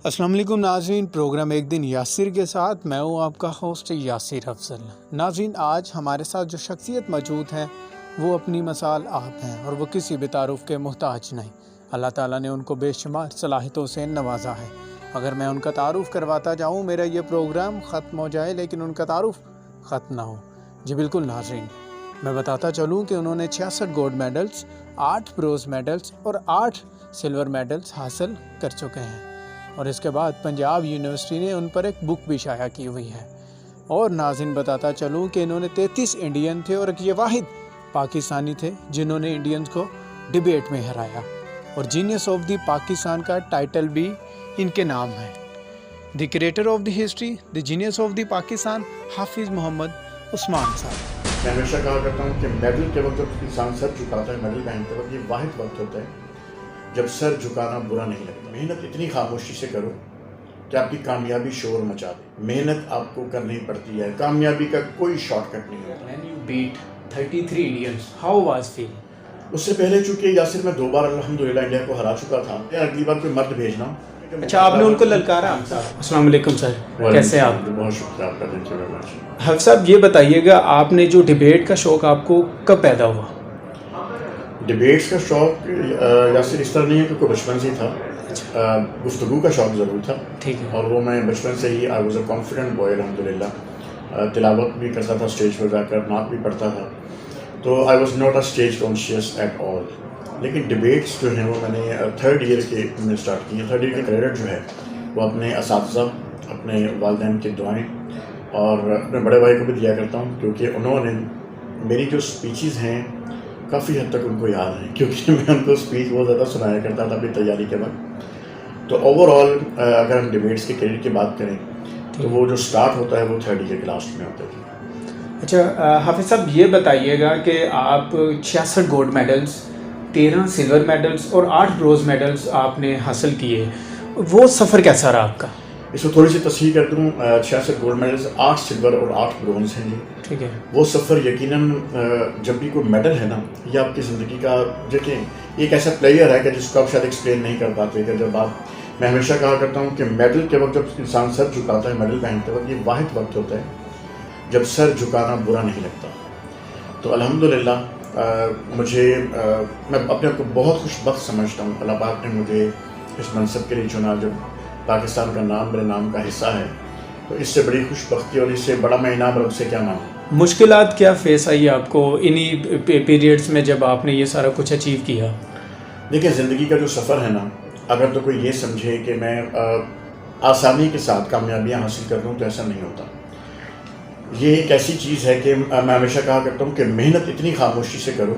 السلام علیکم ناظرین، پروگرام ایک دن یاسر کے ساتھ میں ہوں آپ کا ہوسٹ یاسر افضل۔ ناظرین، آج ہمارے ساتھ جو شخصیت موجود ہیں وہ اپنی مثال آپ ہیں اور وہ کسی بھی تعارف کے محتاج نہیں۔ اللہ تعالیٰ نے ان کو بے شمار صلاحیتوں سے نوازا ہے۔ اگر میں ان کا تعارف کرواتا جاؤں میرا یہ پروگرام ختم ہو جائے لیکن ان کا تعارف ختم نہ ہو۔ جی بالکل ناظرین، میں بتاتا چلوں کہ انہوں نے 66 گولڈ میڈلز، 8 برونز میڈلز اور 8 سلور میڈلز حاصل کر چکے ہیں، اور اس کے بعد پنجاب یونیورسٹی نے ان پر ایک بک بھی شائع کی ہوئی ہے۔ اور ناظرین بتاتا چلوں کہ انہوں نے 33 انڈین تھے اور یہ واحد پاکستانی تھے جنہوں نے انڈینز کو ڈیبیٹ میں ہرایا، اور جینیس آف دی پاکستان کا ٹائٹل بھی ان کے نام ہے۔ The creator of the history, the genius of the Pakistan, حافظ محمد عثمان صاحب۔ میں ہمیشہ کہا کرتا ہوں کہ میڈل کے وقت جب انسان سر جھکاتا ہے، میڈل پہنتے وقت، یہ واحد وقت ہوتا ہے جب سر جھکانا برا نہیں لگتا۔ محنت اتنی خاموشی سے کرو کہ آپ کی کامیابی شور مچا دے۔ محنت آپ کو کرنی پڑتی ہے، کامیابی کا کوئی شارٹ کٹ نہیں ہوتا۔ When you beat 33 Indians, how was feel? اس سے پہلے چونکہ یاسر میں 2 بار الحمدللہ انڈیا کو ہرا چکا تھا، اگلی بار کوئی مرد بھیجنا۔ اچھا، آپ نے ان کو للکارا؟ السلام علیکم سر، کیسے ہیں آپ؟ بہت شکریہ آپ کا، تھینک یو ویری مچ۔ حفظ صاحب یہ بتائیے گا، آپ نے جو ڈیبیٹ کا شوق آپ کو کب پیدا ہوا؟ ڈیبیٹس کا شوق یاسر اس طرح نہیں ہے کہ کوئی بچپن سے ہی تھا، گفتگو کا شوق ضرور تھا، ٹھیک ہے، اور وہ میں بچپن سے ہی I was a confident boy الحمدللہ۔ تلاوت بھی کرتا تھا، اسٹیج پر جا کر نعت بھی پڑھتا تھا، تو I was not a stage conscious at all. لیکن ڈبیٹس جو ہیں وہ میں نے 3rd ایئر کے میں اسٹارٹ کی۔ 3rd ایئر کا کریڈٹ جو ہے وہ اپنے اساتذہ، اپنے والدین کی دعائیں اور اپنے بڑے بھائی کو بھی دیا کرتا ہوں، کیونکہ انہوں نے میری جو اسپیچز ہیں کافی حد تک ان کو یاد ہیں، کیونکہ میں ان کو اسپیچ بہت زیادہ سنایا کرتا تھا اپنی تیاری کے وقت۔ تو اوور آل اگر ہم ڈبیٹس کے کریڈٹ کی بات کریں تو وہ جو سٹارٹ ہوتا ہے وہ 3rd ایئر کے لاسٹ میں ہوتا ہے۔ اچھا حافظ صاحب یہ بتائیے گا کہ آپ 66 گولڈ میڈلز، 13 سلور میڈلز اور 8 برونز میڈلز آپ نے حاصل کیے، وہ سفر کیسا رہا آپ کا؟ اس کو تھوڑی سی تصحیح کر دوں، 66 گولڈ میڈلز، 8 سلور اور 8 برونز ہیں جی، ٹھیک ہے۔ وہ سفر یقیناً جب بھی کوئی میڈل ہے نا، یہ آپ کی زندگی کا دیکھیں ایک ایسا پلیئر ہے کہ جس کو آپ شاید ایکسپلین نہیں کر پاتے کہ جب آپ، میں ہمیشہ کہا کرتا ہوں کہ میڈل کے وقت جب انسان سر جھکاتا ہے، میڈل پہنتے وقت، یہ واحد وقت ہوتا ہے جب سر جھکانا برا نہیں لگتا۔ تو الحمدللہ مجھے میں اپنے آپ کو بہت خوش بخت سمجھتا ہوں، اللہ پاک نے مجھے اس منصب کے لیے چنا۔ جب پاکستان کا نام میرے نام کا حصہ ہے تو اس سے بڑی خوش بختی اور اس سے بڑا میں انعام رب سے کیا مانگوں۔ مشکلات کیا فیس آئی آپ کو انہی پیریڈز میں جب آپ نے یہ سارا کچھ اچیو کیا؟ دیکھیں زندگی کا جو سفر ہے نا، اگر تو کوئی یہ سمجھے کہ میں آسانی کے ساتھ کامیابیاں حاصل کر لوں تو ایسا نہیں ہوتا۔ یہ ایک ایسی چیز ہے کہ میں ہمیشہ کہا کرتا ہوں کہ محنت اتنی خاموشی سے کرو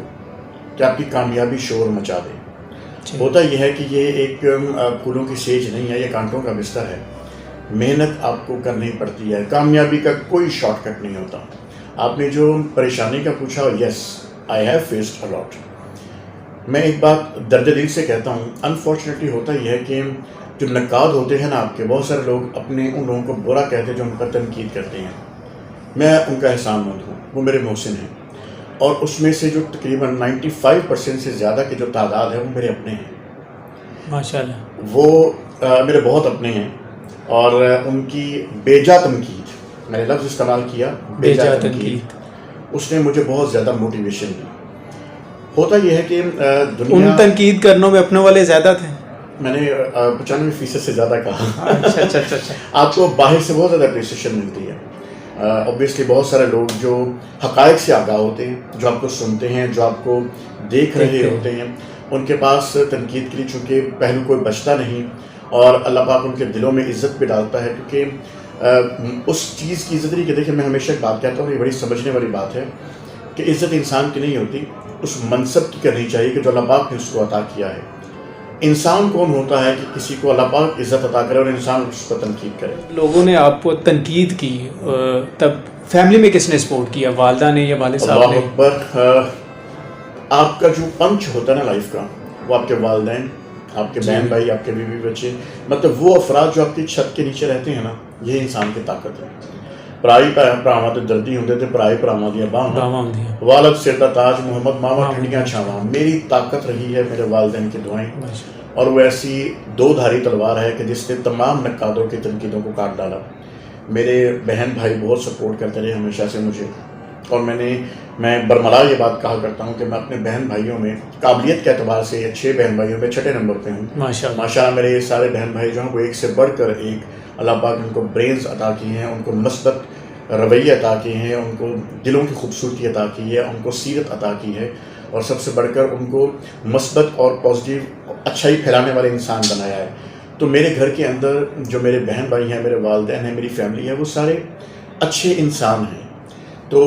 کہ آپ کی کامیابی شور مچا دے۔ ہوتا یہ ہے کہ یہ ایک پھولوں کی سیج نہیں ہے، یہ کانٹوں کا بستر ہے۔ محنت آپ کو کرنی پڑتی ہے، کامیابی کا کوئی شارٹ کٹ نہیں ہوتا۔ آپ نے جو پریشانی کا پوچھا، یس آئی ہیو فیسڈ اے لاٹ۔ میں ایک بات درد دل سے کہتا ہوں، انفارچونیٹلی ہوتا یہ ہے کہ جو نقاد ہوتے ہیں نا آپ کے، بہت سارے لوگ اپنے ان لوگوں کو برا کہتے ہیں جو ان پر تنقید کرتے ہیں۔ میں ان کا احسان مند ہوں، وہ میرے محسن ہیں، اور اس میں سے جو تقریباً 95% سے زیادہ کی جو تعداد ہے وہ میرے اپنے ہیں، ماشاءاللہ، وہ میرے بہت اپنے ہیں، اور ان کی بیجا تنقید، میں نے لفظ استعمال کیا بیجا تنقید، اس نے مجھے بہت زیادہ موٹیویشن دی۔ ہوتا یہ ہے کہ دنیا، ان تنقید کرنوں میں اپنے والے زیادہ تھے؟ میں نے 95% سے زیادہ کہا۔ اچھا اچھا اچھا، آپ کو باہر سے بہت زیادہ اپریسیشن ملتی ہے۔ اوبویسلی بہت سارے لوگ جو حقائق سے آگاہ ہوتے ہیں، جو آپ کو سنتے ہیں، جو آپ کو دیکھ رہے ہوتے ہیں، ان کے پاس تنقید کے لیے چونکہ پہلو کوئی بچتا نہیں، اور اللہ پاک ان کے دلوں میں عزت بھی ڈالتا ہے، کیونکہ اس چیز کی عزت نہیں کہ دیکھیں میں ہمیشہ ایک بات کہتا ہوں، یہ بڑی سمجھنے والی بات ہے کہ عزت انسان کی نہیں ہوتی، اس منصب کی کرنی چاہیے کہ جو اللہ پاک نے اس کو عطا کیا ہے۔ انسان کون ہوتا ہے کہ کسی کو اللہ پاک عزت عطا کرے اور انسان اس پر تنقید کرے؟ لوگوں نے آپ کو تنقید کی، تب فیملی میں کس نے سپورٹ کیا، والدہ نے یا والد صاحب نے؟ اللہ اکبر، آپ کا جو پنچ ہوتا ہے نا لائف کا، وہ آپ کے والدین، آپ کے بہن بھائی، آپ کے بیوی بچے، مطلب وہ افراد جو آپ کی چھت کے نیچے رہتے ہیں نا، یہ انسان کی طاقت ہے۔ پرائی پراواں تے دردی ہوندے تے پرائی پراواں دیاں باواں، والد سر دا تاج محمد ماواں ٹھنڈیاں چھاواں۔ میری طاقت رہی ہے میرے والدین کی دعائیں، اور وہ ایسی 2 دھاری تلوار ہے کہ جس نے تمام نقادوں کی تنقیدوں کو کاٹ ڈالا. میرے بہن بھائی بہت سپورٹ کرتے رہے ہمیشہ سے مجھے, اور میں برملا یہ بات کہا کرتا ہوں کہ میں اپنے بہن بھائیوں میں قابلیت کے اعتبار سے 6 بہن بھائیوں میں 6 نمبر پہ ہوں. ماشاءاللہ میرے یہ سارے بہن بھائی جو ہیں وہ ایک سے بڑھ کر ایک. اللہ پاک ان کو برینز عطا کیے ہیں, ان کو مثبت رویے عطا کیے ہیں, ان کو دلوں کی خوبصورتی عطا کی ہے, ان کو سیرت عطا کی ہے, اور سب سے بڑھ کر ان کو مثبت اور پازیٹیو اچھائی پھیلانے والے انسان بنایا ہے. تو میرے گھر کے اندر جو میرے بہن بھائی ہیں, میرے والدین ہیں, میری فیملی ہے, وہ سارے اچھے انسان ہیں. تو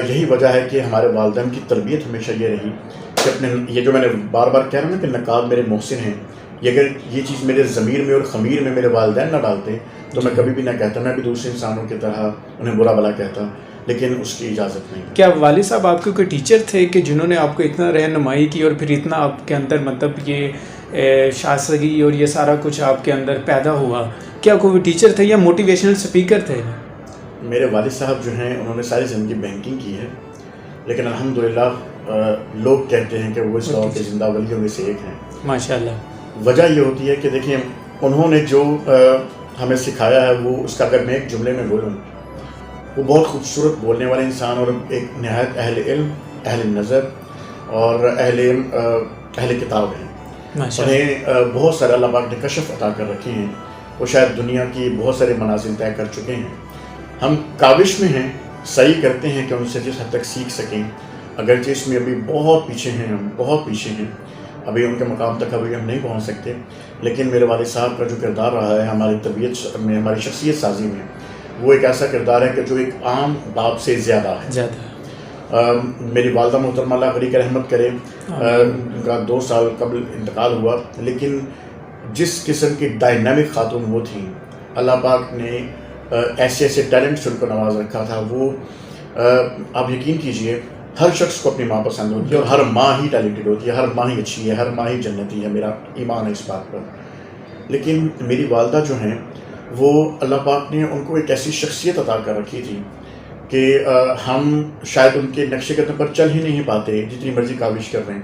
یہی وجہ ہے کہ ہمارے والدین کی تربیت ہمیشہ یہ رہی کہ اپنے, یہ جو میں نے بار بار کہہ رہا ہوں نا کہ نقاد میرے محسن ہیں, یہ اگر یہ چیز میرے ضمیر میں اور خمیر میں میرے والدین نہ ڈالتے تو میں کبھی بھی نہ کہتا. میں بھی دوسرے انسانوں کی طرح انہیں برا بھلا کہتا, لیکن اس کی اجازت نہیں. کیا والد صاحب آپ کے کوئی ٹیچر تھے کہ جنہوں نے آپ کو اتنا رہنمائی کی اور پھر اتنا آپ کے اندر مطلب یہ شائستگی اور یہ سارا کچھ آپ کے اندر پیدا ہوا؟ کیا کوئی ٹیچر تھے یا موٹیویشنل اسپیکر تھے؟ میرے والد صاحب جو ہیں انہوں نے ساری زندگی بینکنگ کی ہے, لیکن الحمدللہ لوگ کہتے ہیں کہ وہ اس دور کے زندہ ولیوں میں سے ایک ہیں. ماشاءاللہ. وجہ یہ ہوتی ہے کہ دیکھیں انہوں نے جو ہمیں سکھایا ہے وہ اس کا اگر میں ایک جملے میں بولوں, وہ بہت خوبصورت بولنے والے انسان اور ایک نہایت اہل علم, اہل نظر اور اہل کتاب ہیں. انہیں بہت سارے اللہ پاک نے کشف عطا کر رکھے ہیں. وہ شاید دنیا کی بہت سارے منازل طے کر چکے ہیں. ہم کاوش میں ہیں, صحیح کرتے ہیں کہ ان سے جس حد تک سیکھ سکیں, اگرچہ اس میں ابھی بہت پیچھے ہیں, ہم بہت پیچھے ہیں, ابھی ان کے مقام تک ابھی ہم نہیں پہنچ سکتے. لیکن میرے والد صاحب کا جو کردار رہا ہے ہماری طبیعت میں, ہماری شخصیت سازی میں, وہ ایک ایسا کردار ہے کہ جو ایک عام باپ سے زیادہ ہے. میری والدہ محترمہ اللہ غریق رحمت کرے, ان کا 2 سال قبل انتقال ہوا, لیکن جس قسم کی ڈائنامک خاتون وہ تھیں, اللہ پاک نے ایسے ٹیلنٹ سے ان کو نواز رکھا تھا. وہ آپ یقین کیجئے ہر شخص کو اپنی ماں پسند ہوتی ہے, اور ہر ماں ہی ٹیلنٹڈ ہوتی ہے, ہر ماں ہی اچھی ہے, ہر ماں ہی جنتی ہے. میرا ایمان ہے اس بات پر. لیکن میری والدہ جو ہیں وہ اللہ پاک نے ان کو ایک ایسی شخصیت عطا کر رکھی تھی کہ ہم شاید ان کے نقش قدم پر چل ہی نہیں پاتے جتنی مرضی کاوش کر رہے ہیں.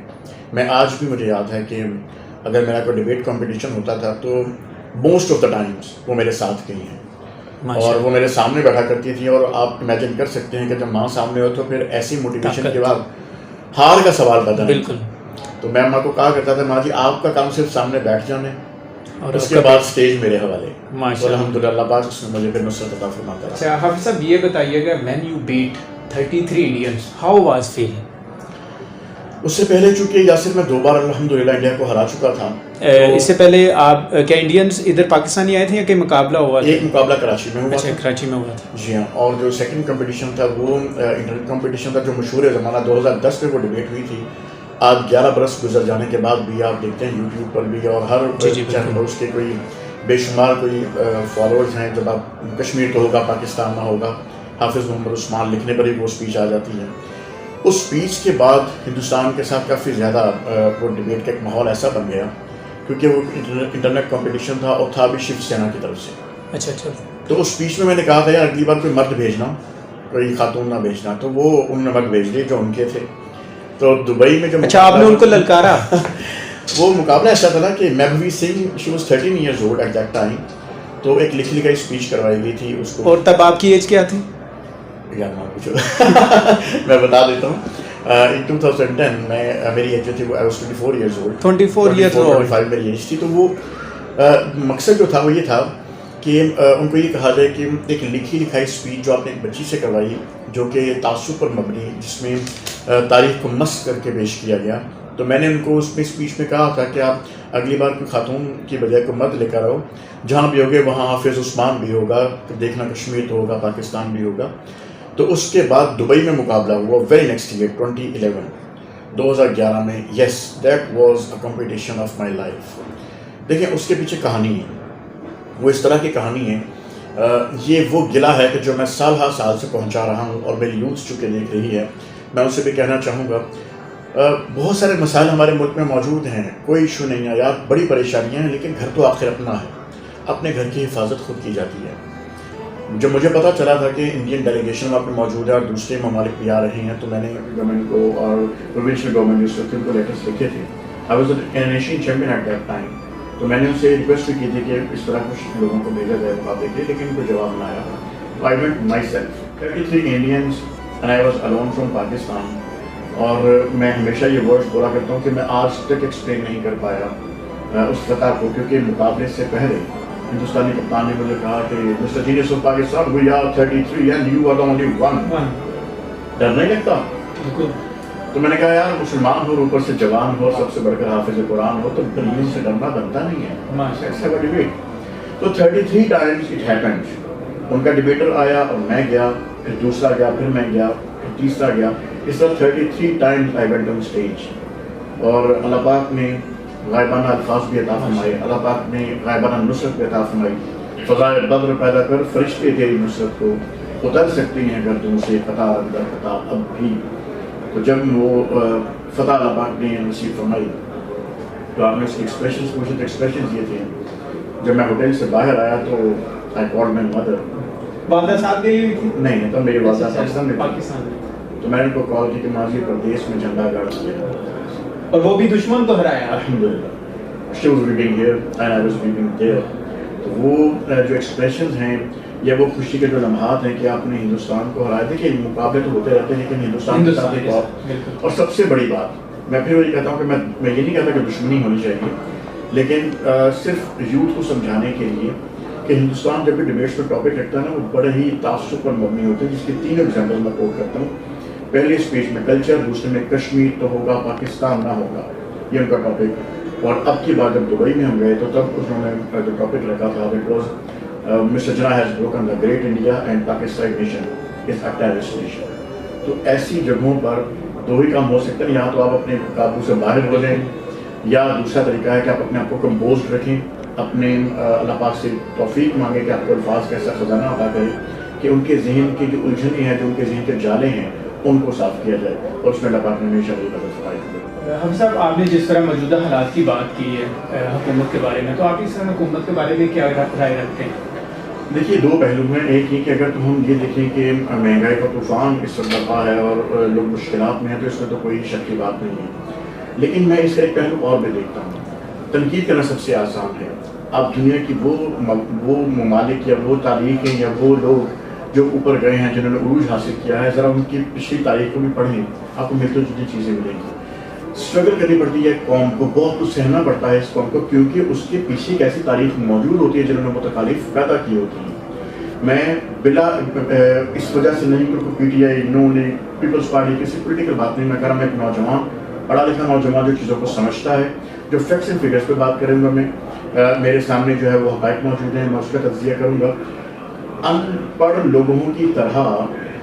میں آج بھی مجھے یاد ہے کہ اگر میرا کوئی ڈیبیٹ کمپٹیشن ہوتا تھا تو موسٹ آف دا ٹائمز وہ میرے ساتھ گئی ہیں, اور وہ میرے سامنے بیٹھا کرتی تھی. اور آپ امیجن کر سکتے ہیں کہ جب ماں سامنے ہو تو پھر ایسی موٹیویشن کے بعد ہار کا سوال پیدا نہیں. بالکل. تو میں ماں کو کہا کرتا تھا, ماں جی آپ کا کام صرف سامنے بیٹھ جانا ہے, اور اس کے بعد سٹیج میرے حوالے. الحمدللہ اللہ پاک اس میں مجھے پھر نصرت عطا فرماتا ہے. اچھا حافظ صاحب یہ بتائیے گا, when you beat 33 Indians, how was feeling? اس سے پہلے چونکہ یاسر میں 2 بار الحمدللہ انڈیا کو ہرا چکا تھا. اس سے پہلے آپ کیا انڈینز ادھر پاکستانی آئے تھے یا کوئی مقابلہ ہوا تھا؟ ایک مقابلہ کراچی میں ہوا. اچھا کراچی میں ہوا تھا. جی ہاں. اور جو سیکنڈ کمپٹیشن تھا وہ انٹرنیٹ کمپٹیشن تھا جو مشہور زمانہ 2010 میں وہ ڈیبیٹ ہوئی تھی. آج 11 برس گزر جانے کے بعد بھی آپ دیکھتے ہیں یوٹیوب پر بھی اور ہر چینل پر اس کے کوئی بے شمار کوئی فالوورز ہیں. جب آپ کشمیر تو ہوگا, پاکستان نہ ہوگا, حافظ محمد عثمان لکھنے پر ہی وہ اسپیچ آ جاتی ہے. اس اسپیچ کے بعد ہندوستان کے ساتھ کافی زیادہ وہ ڈیبیٹ کا ایک ماحول ایسا بن گیا کیونکہ وہ انٹرنیٹ کمپٹیشن تھا اور تھا بھی شیو سینا کی طرف سے. اچھا. تو اس اسپیچ میں نے کہا تھا یار اگلی بار کوئی مرد بھیجنا, کوئی خاتون نہ بھیجنا. تو وہ انہوں نے مرد بھیج دیے جو ان کے تھے. تو دبئی میں جو اچھا آپ نے ان کو للکارا. وہ مقابلہ ایسا تھا نا کہ Mehboobi Singh she was 13 years old at that time. تو ایک لکھی اسپیچ کروائی گئی تھی اس کو. اور تب آپ کی ایج کیا تھی؟ یار نہ پوچھو میں بتا دیتا ہوں. in 2010 میری ایج جو تھی وہ 24 ایئرز اولڈ. 24 ایئرز اولڈ 25 میری ایج تھی. تو وہ مقصد جو تھا وہ یہ تھا کہ ان کو یہ کہا جائے کہ ایک لکھائی اسپیچ جو آپ نے ایک بچی سے کروائی جو کہ تعصب پر مبنی, جس میں تاریخ کو مسخ کر کے پیش کیا گیا. تو میں نے ان کو اس میں اسپیچ میں کہا تھا کہ آپ اگلی بار کوئی خاتون کی بجائے کوئی مرد لے کر آؤ, جہاں بھی ہوگے وہاں حافظ عثمان بھی ہوگا, دیکھنا کشمیر تو ہوگا, پاکستان بھی ہوگا. تو اس کے بعد دبئی میں مقابلہ ہوا ویری نیکسٹ ایئر 2011 میں. Yes that was a competition of my life. دیکھیں اس کے پیچھے کہانی ہے, وہ اس طرح کی کہانی ہے. یہ وہ گلہ ہے کہ جو میں سال ہر سال سے پہنچا رہا ہوں اور میری یوتھ چونکہ دیکھ رہی ہے. میں ان سے بھی کہنا چاہوں گا بہت سارے مسائل ہمارے ملک میں موجود ہیں, کوئی ایشو نہیں ہے یار, بڑی پریشانیاں ہیں, لیکن گھر تو آخر اپنا ہے. اپنے گھر کی حفاظت خود کی جاتی ہے. جب مجھے پتا چلا تھا کہ انڈین ڈیلیگیشن وہاں پہ موجود ہے اور دوسرے ممالک بھی آ رہے ہیں, تو میں نے گورنمنٹ کو اور پروونشل گورنمنٹ کو لیٹرس لکھے تھے. I was an Asian champion at that time. تو میں نے ان سے ریکویسٹ بھی کی تھی کہ اس طرح کچھ لوگوں کو بھیجا جائے مقابلے کے لیے, لیکن کوئی جواب نہ آیا. I went myself. 33 Indians and I was alone from Pakistan. اور میں ہمیشہ یہ ورڈ بولا کرتا ہوں کہ میں آج تک ایکسپلین نہیں کر پایا اس فتح کو, کیونکہ مقابلے سے پہلے ہندوستانی کپتان نے مجھے کہا کہ mister genius of Pakistan we are 33 and you are the only one. ڈر نہیں لگتا؟ تو میں نے کہا یار مسلمان ہو, اوپر سے جوان ہو, سب سے بڑھ کر حافظ قرآن ہو, تو دلیل سے ڈرنا بنتا نہیں ہے. تو 33 times it happened. ان کا ڈبیٹر آیا اور میں گیا, پھر دوسرا گیا, پھر میں گیا, پھر تیسرا گیا. اس طرح 33 times I went on stage. اور اللہ پاک نے غائبانہ الفاظ بھی عطا فرمائے, اللہ پاک نے غائبانہ نصرت بھی عطا فرمائی. فضائے بدر پیدا کر فرشتے تیری نصرت کو اتر سکتی ہیں اگر تم سے قطع در قطع اب بھی. تو جب وہ فتح اللہ پاک نے نصیب فرمائی تو آپ نے اس کے ایکسپریشنز پوچھے. تو ایکسپریشنز یہ تھے, جب میں ہوٹل سے باہر آیا تو I called my mother. والدہ ساتھ گئی ہوئی تھی؟ نہیں, تو میری والدہ پاکستان میں. تو میں نے ان کو کال کی کہ ماضی پردیش میں جھنڈا گاڑ دیا, اور وہ بھی دشمن تو ہرایا الحمدللہ. She was weeping here and I was weeping there. تو وہ جو ایکسپریشنز ہیں یا وہ خوشی کے جو لمحات ہیں کہ آپ نے ہندوستان کو ہرایا. دیکھیے مقابلے تو ہوتے رہتے ہیں, لیکن ہندوستان کے ساتھ ایک اور سب سے بڑی بات میں پھر وہی کہتا ہوں کہ میں یہ نہیں کہتا کہ دشمنی ہونی چاہیے, لیکن صرف یوتھ کو سمجھانے کے لیے کہ ہندوستان جب بھی ڈبیٹس پر ٹاپک رکھتا ہے نا, وہ بڑے ہی تعصب پر مبنی ہوتے ہیں, جس کے 3 ایگزامپل میں کوٹ کرتا ہوں. پہلے اسپیچ میں کلچر, دوسرے میں کشمیر تو ہوگا پاکستان نہ ہوگا, یہ ان کا ٹاپک. اور اب کی بات جب دبئی میں ہم گئے تو تب انہوں نے جو ٹاپک رکھا تھا it was mister Jinnah has broken the great India and Pakistan nation is a terrorist nation. تو ایسی جگہوں پر 2 ہی کام ہو سکتے ہیں, یا تو آپ اپنے قابو سے باہر ہو جائیں, یا دوسرا طریقہ ہے کہ آپ اپنے آپ کو کمپوزڈ رکھیں, اپنے اللہ پاک سے توفیق مانگے کہ آپ کو الفاظ کا ایسا خزانہ عطا کرے کہ ان کے ذہن کی جو الجھنیں ہیں, جو ان کے ذہن کے جالے ہیں, ان کو صاف کیا جائے. اور اس میں اللہ پاک نے ہمیشہ یہ مدد فرمائی. حافظ صاحب, آپ نے جس طرح موجودہ حالات کی بات کی ہے حکومت کے بارے میں, تو آپ اس طرح حکومت کے بارے میں کیا رائے رکھتے ہیں؟ دیکھیے 2 پہلو ہیں. ایک یہ کہ اگر تو ہم یہ دیکھیں کہ مہنگائی کا طوفان اس وقت برپا ہے اور لوگ مشکلات میں ہیں, تو اس میں تو کوئی شک کی بات نہیں ہے. لیکن میں اس کا ایک پہلو اور بھی دیکھتا ہوں. تنقید کرنا سب سے آسان ہے. آپ دنیا کی وہ ممالک یا وہ تاریخیں یا وہ لوگ جو اوپر گئے ہیں, جنہوں نے عروج حاصل کیا ہے, ذرا ان کی پچھلی تاریخ کو بھی پڑھیں, آپ کو ملتی جلتی چیزیں ملیں گی. اسٹرگل کرنی پڑتی ہے قوم کو, بہت کچھ سہنا پڑتا ہے اس قوم کو, کیونکہ اس کے پیچھے ایک ایسی تاریخ موجود ہوتی ہے جنہوں نے متخالف پیدا کی ہوتی ہیں. میں بلا اس وجہ سے نہیں کہ P T I, Noon League, Peoples Party, کسی پولیٹیکل بات نہیں, میں کہہ رہا ہوں میں ایک نوجوان, پڑھا لکھا نوجوان جو چیزوں کو سمجھتا ہے, جو فیکٹس اینڈ فگرس پہ بات کروں گا. میں میرے سامنے جو ہے وہ حقائق موجود ہیں, میں اس کا تجزیہ کروں گا. ان پڑھ لوگوں کی طرح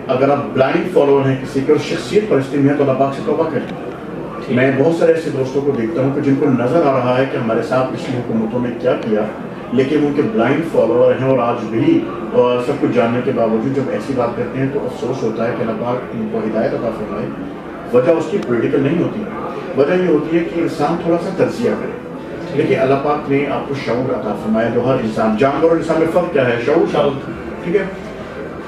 اگر آپ بلائنڈ فالوور ہیں کسی کے اور شخصیت پرستی میں ہیں, تو اللہ پاک سے توبہ کریں. میں بہت سارے ایسے دوستوں کو دیکھتا ہوں کہ جن کو نظر آ رہا ہے کہ ہمارے ساتھ پچھلی حکومتوں نے کیا کیا, لیکن ان کے بلائنڈ فالوور ہیں, اور آج بھی سب کچھ جاننے کے باوجود جب ایسی بات کرتے ہیں تو افسوس ہوتا ہے کہ اللہ پاک ان کو ہدایت عطا فرمائے. وجہ اس کی پولیٹیکل نہیں ہوتی, وجہ یہ ہوتی ہے کہ انسان تھوڑا سا تجزیہ کرے. دیکھیے اللہ پاک نے آپ کو شعور عطا فرمایا, جو ہر انسان, جانور اور انسان میں فرق کیا ہے؟ شعور. ٹھیک ہے,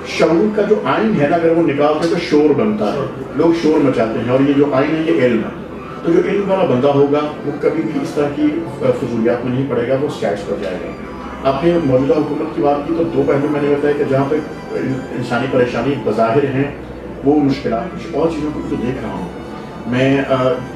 شعور کا جو آئین ہے نا, اگر وہ نکالتے تو شور بنتا ہے, لوگ شور مچاتے ہیں, اور یہ جو آئین ہے یہ علم ہے. تو جو علم والا بندہ ہوگا وہ کبھی بھی اس طرح کی فضولیات میں نہیں پڑے گا, وہ اسٹیٹس پر جائے گا. آپ نے موجودہ حکومت کی بات کی تو 2 پہلو میں نے بتایا کہ جہاں پہ انسانی پریشانی بظاہر ہیں, وہ مشکلات کچھ اور چیزوں کو بھی تو دیکھ رہا ہوں میں.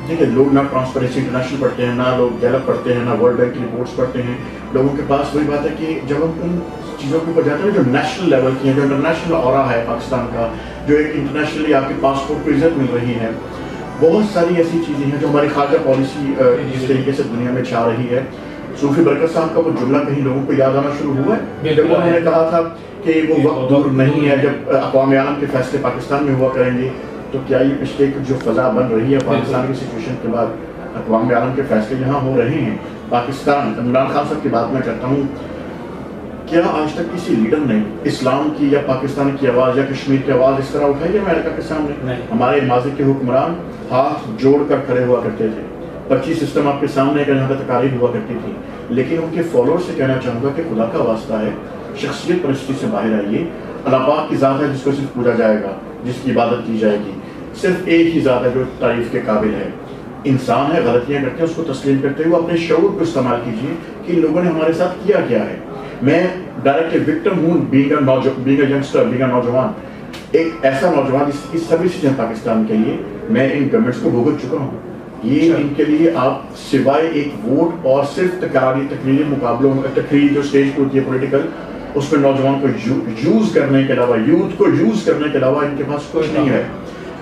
دیکھیں لوگ نہ ٹرانسپیرنسی انٹرنیشنل پڑھتے ہیں, نہ لوگ گیلپ پڑھتے ہیں, نہ ورلڈ بینک کی رپورٹس پڑھتے ہیں. لوگوں کے پاس وہی بات ہے کہ جب ہم ان چیزوں کے اوپر جاتے ہیں جو نیشنل لیول کی ہیں, جو انٹرنیشنل اورا ہے پاکستان کا, جو ایک انٹرنیشنلی آپ کے پاسپورٹ کو عزت مل رہی ہے, بہت ساری ایسی چیزیں ہیں جو ہماری خارجہ پالیسی جس طریقے سے دنیا میں چھا رہی ہے. صوفی برکت صاحب کا وہ جملہ کہیں لوگوں کو یاد آنا شروع ہوا ہے جب انہوں نے کہا تھا کہ وہ وقت دور نہیں ہے جب اقوام عالم کے فیصلے پاکستان میں ہوا کریں گے. تو کیا یہ پچھلے جو فضا بن رہی ہے پاکستان کی سچویشن کے بعد, اقوام عالم کے فیصلے یہاں ہو رہے ہیں. پاکستان, عمران خان صاحب کی بات میں کرتا ہوں, کیا آج تک کسی لیڈر نے اسلام کی یا پاکستان کی آواز یا کشمیر کی آواز اس طرح اٹھائی ہے امریکہ کے سامنے؟ ہمارے ماضی کے حکمران ہاتھ جوڑ کر کھڑے ہوا کرتے تھے, پرچی سسٹم آپ کے سامنے جہاں پہ تقاریر ہوا کرتی تھی. لیکن ان کے فالوور سے کہنا چاہوں گا کہ خدا کا واسطہ ہے, شخصیت پرستی سے باہر آئیے. اللہ پاک کی ذات ہے جس کو صرف پوجا جائے گا, جس کی عبادت کی جائے گی. صرف ایک ہی ذات ہے جو تعریف کے قابل ہے, انسان ہے, غلطیاں کرتے ہیں, اس کو تسلیم کرتے ہوئے اپنے شعور کو استعمال کیجیے کہ لوگوں نے ہمارے ساتھ کیا کیا ہے. میں ڈائریکٹ وکٹم ہوں, being a youngster, being a نوجوان, ایک ایسا نوجوان جس کی سبھی چیزیں پاکستان کے لیے میں ان گورنمنٹس کو بھگت چکا ہوں. یہ ان کے لیے آپ سوائے ایک ووٹ اور صرف تقریری مقابلوں, تقریر جو اسٹیج پہ ہوتی ہے پولیٹیکل, اس میں نوجوان کو یوز کرنے کے علاوہ, یوتھ کو یوز کرنے کے علاوہ ان کے پاس کچھ نہیں ہے.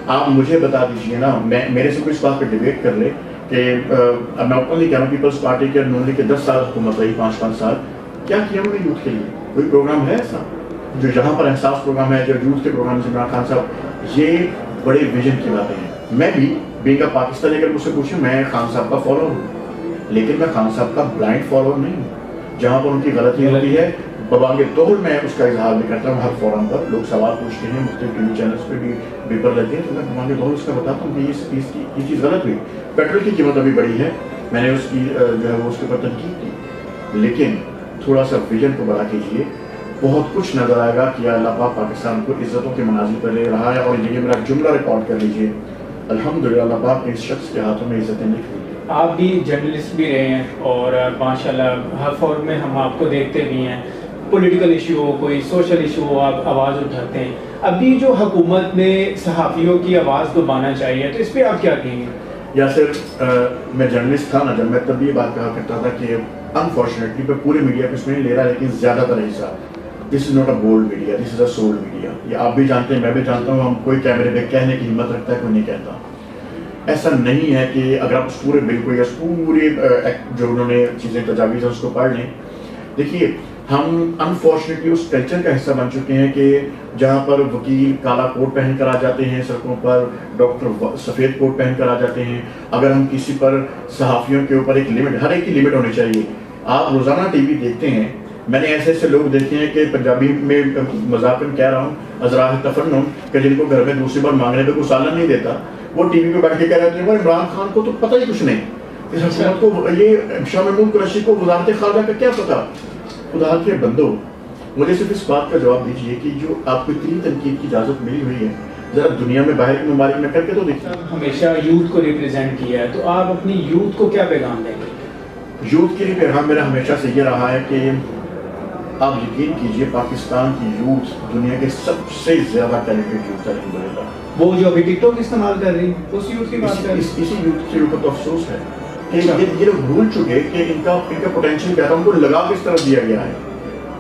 آپ مجھے بتا دیجئے نا, میرے سے کوئی اس بات پہ ڈیبیٹ کر لے کہ میں اوپنلی کہہ رہا ہوں, پیپلز پارٹی کے نون لیگ کے 10 سال حکومت رہی, 5 سال, کیا کیا انہوں نے یوتھ کے لیے؟ کوئی پروگرام ہے ایسا جو یہاں پر احساس پروگرام ہے, جو یوتھ کے پروگرام, عمران خان صاحب, یہ بڑے ویژن کی باتیں ہیں. میں بھی بینگ اے پاکستانی اگر مجھ سے پوچھیں, میں خان صاحب کا فالوور ہوں, لیکن میں خان صاحب کا بلائنڈ فالوور نہیں ہوں. جہاں پر ان کی غلطی ہوتی ہے ببانگ طور میں اس کا اظہار بھی کرتا ہوں. ہر فورم پر لوگ سوال پوچھتے ہیں, مختلف ٹی وی چینلز پہ بھی پیپر لیتے ہیں, تو میں ببانگ طور اس کا بتاتا ہوں کہ یہ چیز غلط ہوئی. پیٹرول کی قیمت ابھی بڑی ہے, میں نے اس کی جو ہے وہ اس کے اوپر تنقید کی, لیکن تھوڑا سا ویژن کو بڑا کیجیے, بہت کچھ نظر آئے گا کہ اللہ پاک پاکستان کو عزتوں کے مناظر پر لے رہا ہے. اور یہ میرا جملہ ریکارڈ کر لیجیے, الحمدللہ اللہ پاک نے اس شخص کے ہاتھوں میں عزتیں لکھ لی. آپ بھی جرنلسٹ بھی رہے ہیں اور ماشاءاللہ ہر فورم میں ہم آپ کو دیکھتے بھی ہیں, پولیٹیکل ایشو ہو, کوئی سوشل ایشو ہو, آپ آواز اٹھاتے ہیں. ابھی جو حکومت نے صحافیوں کی آواز دبانا چاہیے, تو اس پہ آپ کیا کہیں گے؟ یا صرف میں جرنلسٹ تھا نا جب, میں تب یہ بات کہا کرتا تھا کہ انفارچونیٹلی میں پورے میڈیا کو اس میں نہیں لے رہا, لیکن زیادہ تر حصہ, this is not a bold media, this is a solid media. یہ آپ بھی جانتے ہیں, میں بھی جانتا ہوں, ہم کوئی کیمرے پہ کہنے کی ہمت رکھتا ہے, کوئی نہیں کہتا. ایسا نہیں ہے کہ اگر آپ اس پورے بل کو یا پورے جو انہوں نے چیزیں تجاویز ہیں اس کو پڑھ لیں. دیکھیے, ہم انفارچونیٹلی اس کلچر کا حصہ بن چکے ہیں کہ جہاں پر وکیل کالا کوٹ پہن کر آ جاتے ہیں سڑکوں پر, ڈاکٹر سفید کوٹ پہن کر آ جاتے ہیں. اگر ہم کسی پر صحافیوں کے اوپر ایک لمٹ, ہر ایک کی لمٹ ہونی چاہیے. آپ روزانہ ٹی وی دیکھتے ہیں, میں نے ایسے ایسے لوگ دیکھے ہیں کہ پنجابی میں مذاقاً کہہ رہا ہوں, ازراح تفنن, کہ جن کو گھر میں دوسری بار مانگنے پہ کوئی سالن نہیں دیتا, وہ ٹی وی پہ بیٹھ کے کہہ رہے ہیں عمران خان کو تو پتہ ہی کچھ نہیں, اس حکومت کو, یہ شاہ محمود قریشی کو وزارت خارجہ کا کیا پتا. خدا کے بندو, مجھے صرف اس بات کا جواب دیجیے کہ جو آپ کو اتنی تنقید کی اجازت ملی ہوئی ہے, ذرا دنیا میں باہر کے ممالک میں کر کے تو دیکھیں. ہمیشہ یوتھ کو ریپرزینٹ کیا ہے, تو آپ اپنی یوتھ کو کیا پیغام دیں گے؟ یوتھ کے لیے پیغام میرا ہمیشہ سے یہ رہا ہے کہ آپ یقین کیجئے, پاکستان کی یوتھ دنیا کے سب سے زیادہ ٹیلنٹڈ یوتھ ہے الحمدللہ. وہ جو ابھی ٹک ٹاک استعمال کر رہی ہے, اس یوتھ کی بات کر رہی ہے. اسی یوتھ کے اوپر تو افسوس ہے کہ یہ لوگ بھول چکے کہ ان کا پوٹینشیل کیا تھا, ان کو لگا کس طرف دیا گیا ہے.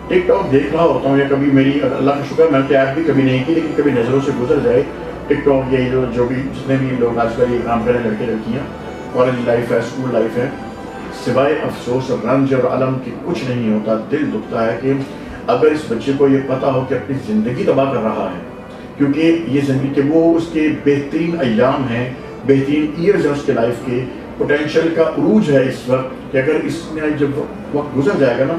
ٹک ٹاک دیکھ رہا ہوتا ہوں, یا کبھی میری اللہ کا شکر میں نے ایپ بھی کبھی نہیں کی, لیکن کبھی نظروں سے گزر جائے ٹک ٹاک, یہ جو بھی جتنے بھی لوگ آج کل یہ کام کریں, لڑکے لڑکیاں, کالج لائف ہے, اسکول لائف ہے, سوائے افسوس اور رنج اور علم کی کچھ نہیں ہوتا. دل دکھتا ہے کہ اگر اس بچے کو یہ پتا ہو کہ اپنی زندگی تباہ کر رہا ہے, کیونکہ یہ زندگی کے وہ اس کے بہترین ایام ہیں, بہترین ایئرز ہیں اس کے لائف کے, پوٹینشیل کا عروج ہے اس وقت, کہ اگر اس میں جب وقت گزر جائے گا نا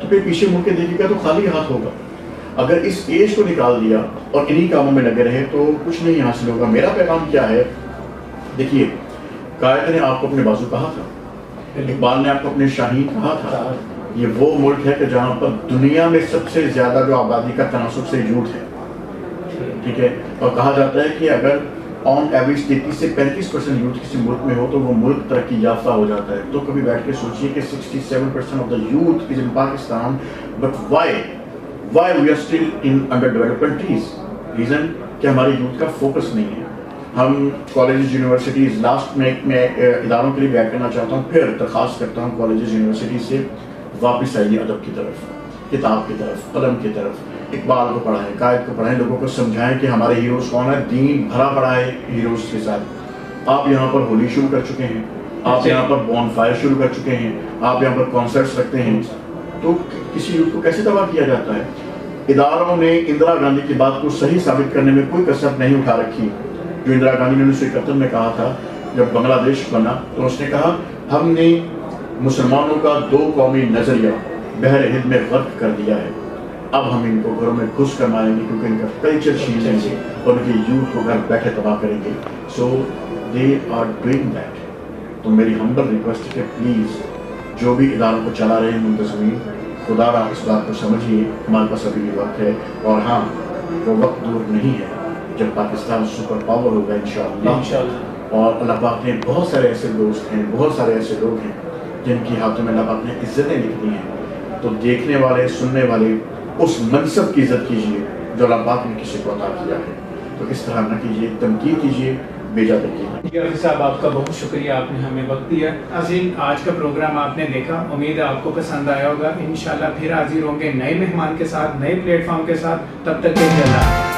تو پھر پیچھے مڑ کے دیکھے گا تو خالی ہاتھ ہوگا. اگر اس ایج کو نکال دیا اور انہی کاموں میں لگے رہے تو کچھ نہیں حاصل ہوگا. میرا پیغام کیا ہے, دیکھیے, قائد نے آپ کو اپنے بازو کہا تھا, اقبال نے آپ کو اپنے شاہین کہا تھا. یہ وہ ملک ہے کہ جہاں پر دنیا میں سب سے زیادہ جو آبادی کا تناسب سے جھوٹ ہے, ٹھیک ہے, اور کہا جاتا ہے کہ اگر آن ایوریج 33 سے 35% یوتھ کسی ملک میں ہو تو وہ ملک ترقی یافتہ ہو جاتا ہے. تو کبھی بیٹھ کے سوچئے کہ 67% of the youth is in Pakistan, but why we are still in underdeveloped countries. Reason کہ ہماری یوتھ کا فوکس نہیں ہے. ہم کالجز یونیورسٹیز, لاسٹ میں اداروں کے لیے بیٹھ کرنا چاہتا ہوں, پھر درخواست کرتا ہوں کالجز یونیورسٹیز سے واپس آئیے ادب کی طرف, کتاب کی طرف, قلم کی طرف. اقبال کو پڑھائیں, قائد کو پڑھائیں, لوگوں کو سمجھائیں کہ ہمارے ہیروز کون ہیں. دین بھرا پڑا ہے ہیروز کے ساتھ. آپ یہاں پر ہولی شروع کر چکے ہیں, آپ یہاں پر بون فائر شروع کر چکے ہیں, آپ یہاں پر کانسرٹس رکھتے ہیں, تو کسی یوتھ کو کیسے تباہ کیا جاتا ہے. اداروں نے اندرا گاندھی کی بات کو صحیح ثابت کرنے میں کوئی کسر نہیں اٹھا رکھی. جو اندرا گاندھی نے 1971 میں کہا تھا جب بنگلہ دیش بنا, تو اس نے کہا ہم نے مسلمانوں کا 2 قومی نظریہ بحر ہند میں غرق کر دیا ہے, اب ہم ان کو گھروں میں گھس کر ماریں گے کیونکہ ان کا کلچر چھین لیں گے اور ان کے یوتھ کو گھر بیٹھے تباہ کریں گے. سو دے آر ڈوئنگ دیٹ. تو میری ہمبل ریکویسٹ ہے کہ پلیز جو بھی اداروں کو چلا رہے ہیں منتظمین, خدا را اس بات کو سمجھیے, ہمارے پاس ابھی بھی وقت ہے, اور ہاں وہ وقت دور نہیں ہے جب پاکستان سپر پاور ہوگا انشاءاللہ. اور اللہ پاک نے بہت سارے ایسے دوست ہیں، بہت سارے ایسے لوگ ہیں جن کی ہاتھوں میں اللہ پاک نے عزتیں لکھ دی ہیں. تو دیکھنے والے، سننے والے اس منصب کی عزت کیجیے جو اللہ پاک نے کسی کو عطا کیا ہے. تو اس طرح نہ کیجیے، تنقید کیجیے، بیجا تنقید. جی حافظ صاحب، آپ کا بہت شکریہ، آپ نے ہمیں وقت دیا. ناظرین، آج کا پروگرام آپ نے دیکھا، امید ہے آپ کو پسند آیا ہوگا. انشاءاللہ پھر حاضر ہوں گے نئے مہمان کے ساتھ، نئے پلیٹ فارم کے ساتھ. تب تک کے لیے اللہ.